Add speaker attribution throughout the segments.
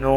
Speaker 1: 9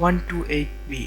Speaker 1: 128b।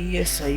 Speaker 1: ESI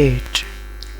Speaker 1: 8,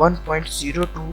Speaker 1: 1.02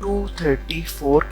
Speaker 1: 234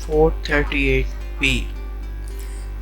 Speaker 1: 438b।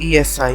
Speaker 1: ESI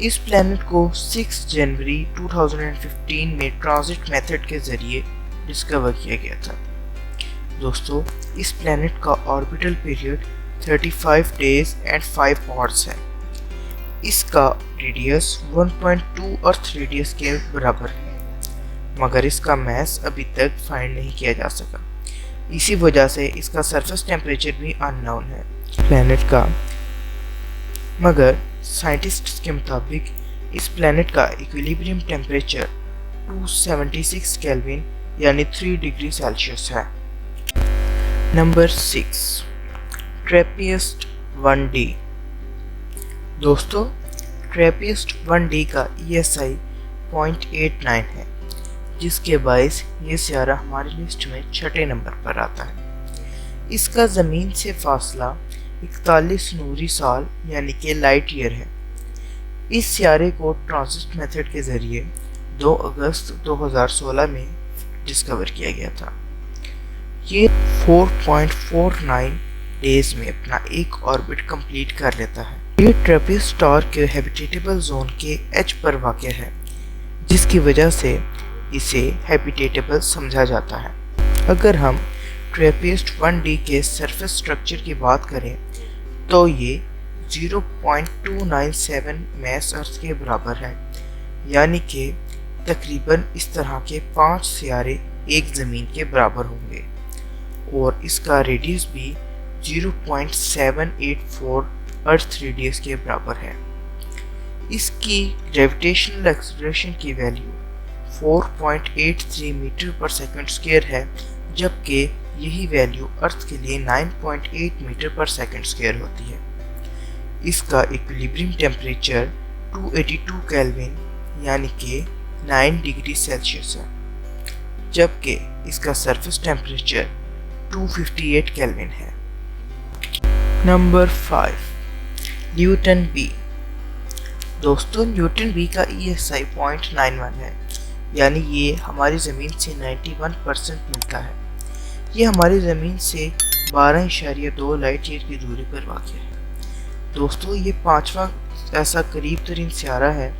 Speaker 1: اس plant کو 6 جنوری 2015 میں transit method کے ذریعے ڈسکور کیا گیا تھا۔ دوستو اس پلانٹ کا orbital period 35 days and 5 hours ہے۔ اس کا ریڈیس 1.2 ارتھ ریڈیس کے برابر ہے، مگر اس کا میس ابھی تک فائنڈ نہیں کیا جا سکا۔ اسی وجہ سے اس کا سرفیس ٹیمپریچر بھی ان نون ہے پلانٹ کا، مگر سائنٹسٹس کے مطابق اس پلانٹ کا ایکویلیبریم ٹیمپریچر 276 کیلوین یعنی 3 ڈگری سیلسیس ہے۔ Number 6 ٹریپسٹ 1D۔ دوستو ٹریپسٹ 1D کا ESI 0.89 ہے، جس کے باعث یہ سیارہ ہماری لسٹ میں 6 نمبر پر آتا ہے۔ اس کا زمین سے فاصلہ 41 نوری سال یعنی کہ لائٹ ایئر ہے۔ اس سیارے کو ٹرانزٹ میتھڈ کے ذریعے 2 اگست 2016 میں ڈسکور کیا گیا تھا۔ یہ 4.49 ڈیز میں اپنا ایک آربٹ کمپلیٹ کر لیتا ہے۔ یہ ٹریپسٹ اسٹار کے ہیبیٹیبل زون کے ایج پر واقع ہے، جس کی وجہ سے اسے ہیبیٹیبل سمجھا جاتا ہے۔ اگر ہم ٹریپسٹ 1D کے سرفیس سٹرکچر کی بات کریں تو یہ 0.297 میس ارتھ کے برابر ہے، یعنی کہ تقریباً اس طرح کے 5 سیارے ایک زمین کے برابر ہوں گے، اور اس کا ریڈیس بھی 0.784 ارتھ ریڈیس کے برابر ہے۔ اس کی گریویٹیشنل ایکسلریشن کی value 4.83 metre per second square ہے، جبکہ یہی ویلیو ارتھ کے لیے 9.8 میٹر پر سیکنڈ اسکوائر ہوتی ہے۔ اس کا ایکویلیبریم ٹیمپریچر 282 کیلوین یعنی کہ 9 ڈگری سیلسیس ہے، جبکہ اس کا سرفیس ٹیمپریچر 258 کیلوین ہے۔ Number 5 Newton B. دوستو نیوٹن بی کا ESI 0.91 ہے، یعنی یہ ہماری زمین سے 91% ملتا ہے۔ یہ ہماری زمین سے 12.2 لائٹ ایئر کی دوری پر واقع ہے۔ دوستو یہ 5واں ایسا قریب ترین سیارہ ہے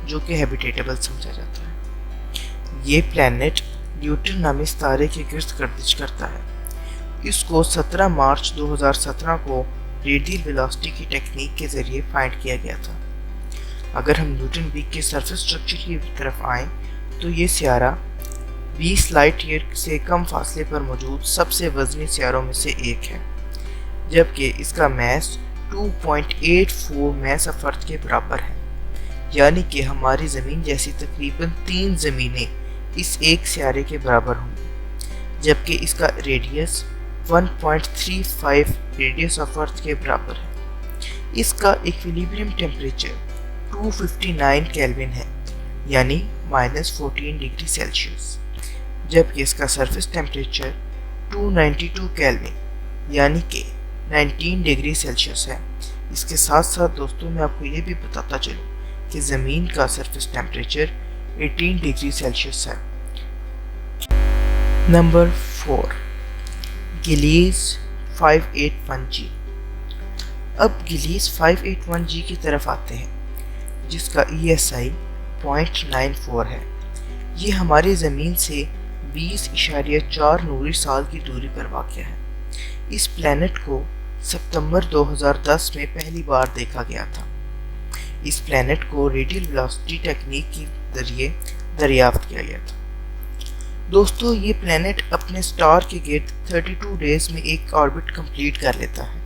Speaker 1: جو کہ ہیبیٹیبل سمجھا جاتا ہے۔ یہ پلانٹ نیوٹن نامی ستارے کے گرد گردش کرتا ہے۔ اس کو 17 مارچ 2017 کو ریڈیل ویلاسٹی کی ٹیکنیک کے ذریعے فائنڈ کیا گیا تھا۔ اگر ہم نیوٹن بی کے سرفیس سٹرکچر کی طرف آئیں تو یہ سیارہ 20 لائٹ ایئر سے کم فاصلے پر موجود سب سے وزنی سیاروں میں سے ایک ہے، جبکہ اس کا میس 2.84 میس آف ارتھ کے برابر ہے، یعنی کہ ہماری زمین جیسی تقریباً 3 زمینیں اس ایک سیارے کے برابر ہوں گی، جبکہ اس کا ریڈیس 1.35 ریڈیس آف ارتھ کے برابر ہے۔ اس کا ایکویلیبریم ٹیمپریچر 259 کیلوین ہے، یعنی -14 ڈگری سیلسیس، جبکہ اس کا سرفیس ٹیمپریچر 292 کیلوین یعنی کہ 19 ڈگری سیلسیس ہے۔ اس کے ساتھ ساتھ دوستوں میں آپ کو یہ بھی بتاتا چلوں کہ زمین کا سرفیس ٹیمپریچر 18 ڈگری سیلسیس ہے۔ Number 4 glazed 581G۔ اب گلیز 581G کی طرف آتے ہیں، جس کا ESI 0.94 ہے۔ یہ ہماری زمین سے 20.4 نوری سال کی دوری پر واقع ہے۔ اس پلانٹ کو ستمبر 2010 میں پہلی بار دیکھا گیا تھا۔ اس پلانٹ کو ریڈیل ویلاسٹی ٹیکنیک کے ذریعے دریافت کیا گیا تھا۔ دوستو یہ پلانٹ اپنے سٹار کے گرد 32 ڈیز میں ایک آربٹ کمپلیٹ کر لیتا ہے۔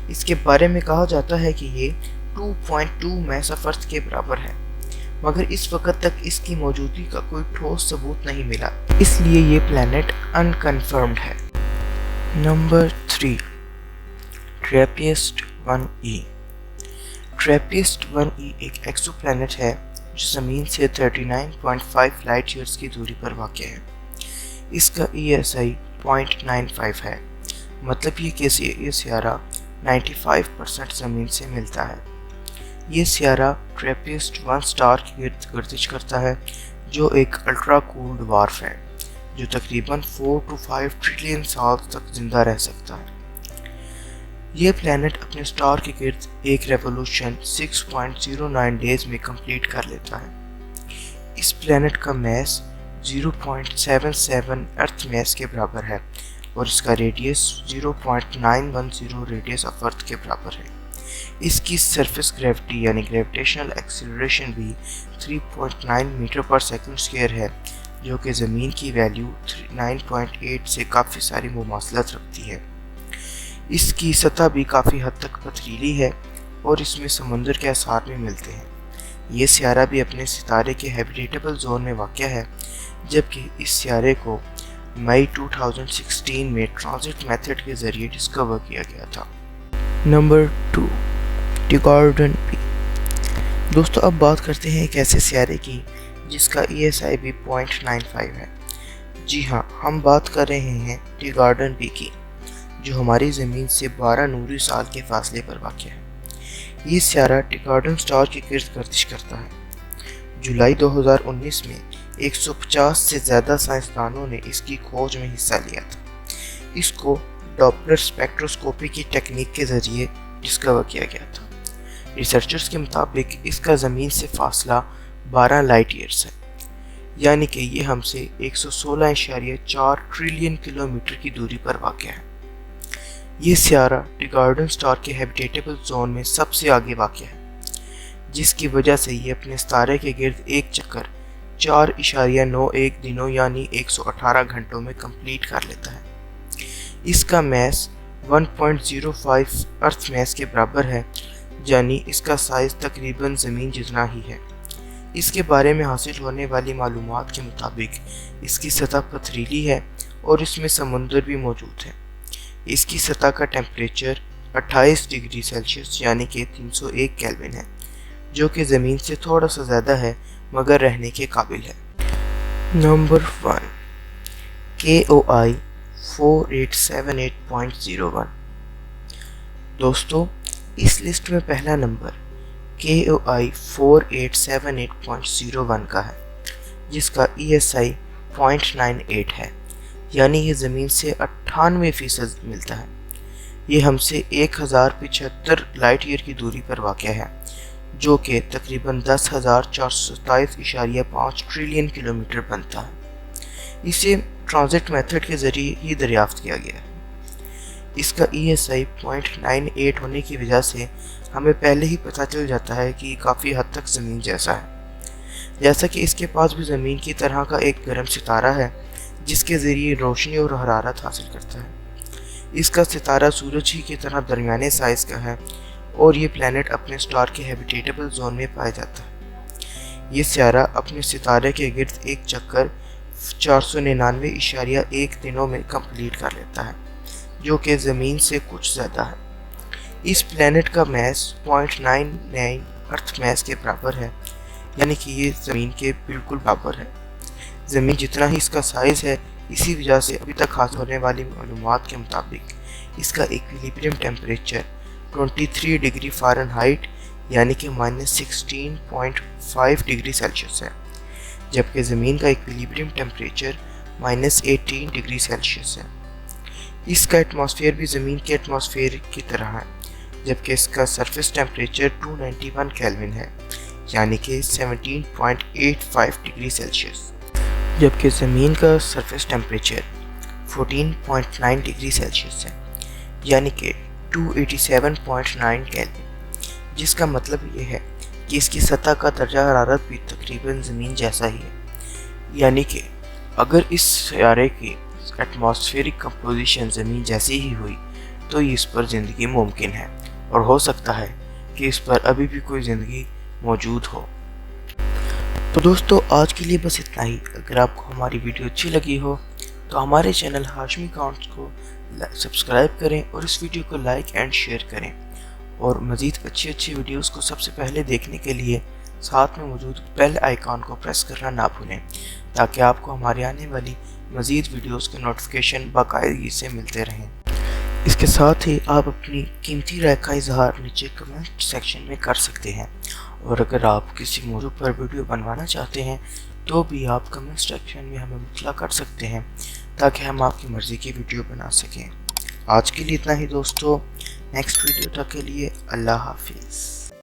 Speaker 1: اس کے بارے میں کہا جاتا ہے کہ یہ 2.2 میس آف ارتھ کے برابر ہے، مگر اس وقت تک اس کی موجودگی کا کوئی ٹھوس ثبوت نہیں ملا، اس لیے یہ پلانٹ انکنفرمڈ ہے۔ Number 3 ٹریپسٹ 1E۔ ٹریپسٹ 1E ایک ایکسو پلانٹ ہے جو زمین سے 39.5 لائٹ ایئرز کی دوری پر واقع ہے۔ اس کا ESI 0.95 ہے، مطلب یہ کہ یہ سیارہ 95% زمین سے ملتا ہے۔ یہ سیارہ ٹریپسٹ 1 سٹار کی گرد گردش کرتا ہے، جو ایک الٹرا کول ڈوارف ہے جو تقریباً 4 to 5 ٹریلین سال تک زندہ رہ سکتا ہے۔ یہ پلانٹ اپنے سٹار کے گرد ایک ریولوشن 6.09 ڈیز میں کمپلیٹ کر لیتا ہے۔ اس پلانٹ کا میس 0.77 ارتھ میس کے برابر ہے اور اس کا ریڈیس 0.910 ریڈیس آف ارتھ کے برابر ہے۔ اس کی سرفیس گریوٹی یعنی گریویٹیشنل ایکسیلریشن بھی 3.9 میٹر پر سیکنڈ اسکوائر ہے، جو کہ زمین کی ویلیو 9.8 سے کافی ساری مماثلت رکھتی ہے۔ اس کی سطح بھی کافی حد تک پتھریلی ہے اور اس میں سمندر کے آثار بھی ملتے ہیں۔ یہ سیارہ بھی اپنے ستارے کے ہیبیٹیبل زون میں واقع ہے، جبکہ اس سیارے کو مئی 2016 میں ٹرانزٹ میتھڈ کے ذریعے ڈسکور کیا گیا تھا۔ Number 2، Teegarden b. دوستو اب بات کرتے ہیں ایک ایسے سیارے کی جس کا ESI بھی 0.95 ہے۔ جی ہاں، ہم بات کر رہے ہیں ٹیگارڈن بی کی، جو ہماری زمین سے 12 نوری سال کے فاصلے پر واقع ہے۔ یہ سیارہ ٹیگارڈن سٹار کے گرد گردش کرتا ہے۔ جولائی 2019 میں 150 سے زیادہ سائنسدانوں نے اس کی کھوج میں حصہ لیا تھا۔ اس کو ڈاپلر اسپیکٹروسکوپی کی ٹیکنیک کے ذریعے ڈسکور کیا گیا تھا۔ ریسرچرز کے مطابق اس کا زمین سے فاصلہ 12 لائٹ ایئرز ہے، یعنی کہ یہ ہم سے 116.4 ٹریلین کلومیٹر کی دوری پر واقع ہے۔ یہ سیارہ ٹیگارڈن سٹار کے ہیبیٹیبل زون میں سب سے آگے واقع ہے، جس کی وجہ سے یہ اپنے ستارے کے گرد ایک چکر 4.91 دنوں یعنی 118 گھنٹوں میں کمپلیٹ کر لیتا ہے۔ اس کا میس 1.05 ارتھ میس کے برابر ہے، یعنی اس کا سائز تقریباً زمین جتنا ہی ہے۔ اس کے بارے میں حاصل ہونے والی معلومات کے مطابق اس کی سطح پتھریلی ہے اور اس میں سمندر بھی موجود ہے۔ اس کی سطح کا ٹیمپریچر 28 ڈگری سیلسیس یعنی کہ 301 کیلون ہے، جو کہ زمین سے تھوڑا سا زیادہ ہے مگر رہنے کے قابل ہے۔ Number 1، KOI 4878.01۔ دوستو اس لسٹ میں پہلا نمبر KOI 4878.01 کا ہے، جس کا ESI 0.98 ہے، یعنی یہ زمین سے 98% ملتا ہے۔ یہ ہم سے 1075 لائٹ ایئر کی دوری پر واقع ہے، جو کہ تقریباً 10,427.5 ٹریلین کلومیٹر بنتا ہے۔ اسے ٹرانزٹ میتھڈ کے ذریعے ہی دریافت کیا گیا ہے۔ اس کا ESI 0.98 ہونے کی وجہ سے ہمیں پہلے ہی پتہ چل جاتا ہے کہ یہ کافی حد تک زمین جیسا ہے، جیسا کہ اس کے پاس بھی زمین کی طرح کا ایک گرم ستارہ ہے جس کے ذریعے روشنی اور حرارت حاصل کرتا ہے۔ اس کا ستارہ سورج ہی کی طرح درمیانے سائز کا ہے اور یہ پلانٹ اپنے سٹار کے ہیبیٹیبل زون میں پایا جاتا ہے۔ یہ سیارہ اپنے ستارے کے گرد ایک چکر 499.1 دنوں میں کمپلیٹ کر لیتا ہے، جو کہ زمین سے کچھ زیادہ ہے۔ اس پلانٹ کا میس 0.99 ارتھ میس کے برابر ہے، یعنی کہ یہ زمین کے بالکل برابر ہے۔ زمین جتنا ہی اس کا سائز ہے، اسی وجہ سے ابھی تک حاصل ہونے والی معلومات کے مطابق اس کا ایکویلیبریم ٹیمپریچر 23 ڈگری فارنہائٹ یعنی کہ -16.5 ڈگری سیلسیس ہے، جبکہ زمین کا ایکویلیبریم ٹیمپریچر -18 ڈگری سیلسیس ہے۔ اس کا ایٹماسفیئر بھی زمین کے ایٹماسفیئر کی طرح ہے، جبکہ اس کا سرفیس ٹیمپریچر 291 کیلون ہے، یعنی کہ 17.85 ڈگری سیلسیس، جبکہ زمین کا سرفیس ٹیمپریچر 14.9 ڈگری سیلسیس ہے، یعنی کہ 287.9 کیلون، جس کا مطلب یہ ہے کہ اس کی سطح کا درجہ حرارت بھی تقریباً زمین جیسا ہی ہے۔ یعنی کہ اگر اس سیارے کی ایٹماسفیئرک کمپوزیشن زمین جیسی ہی ہوئی تو اس پر زندگی ممکن ہے، اور ہو سکتا ہے کہ اس پر ابھی بھی کوئی زندگی موجود ہو۔ تو دوستو آج کے لیے بس اتنا ہی۔ اگر آپ کو ہماری ویڈیو اچھی لگی ہو تو ہمارے چینل ہاشمی کاؤنٹس کو سبسکرائب کریں اور اس ویڈیو کو لائک اینڈ شیئر کریں، اور مزید اچھی ویڈیوز کو سب سے پہلے دیکھنے کے لیے ساتھ میں موجود بیل آئیکن کو پریس کرنا نہ بھولیں، تاکہ آپ کو ہمارے آنے والی مزید ویڈیوز کے نوٹیفیکیشن باقاعدگی سے ملتے رہیں۔ اس کے ساتھ ہی آپ اپنی قیمتی رائے کا اظہار نیچے کمنٹ سیکشن میں کر سکتے ہیں، اور اگر آپ کسی موضوع پر ویڈیو بنوانا چاہتے ہیں تو بھی آپ کمنٹ سیکشن میں ہمیں مطلع کر سکتے ہیں، تاکہ ہم آپ کی مرضی کی ویڈیو بنا سکیں۔ آج کے لیے اتنا ہی دوستو، نیکسٹ ویڈیو تک کے لیے اللہ حافظ.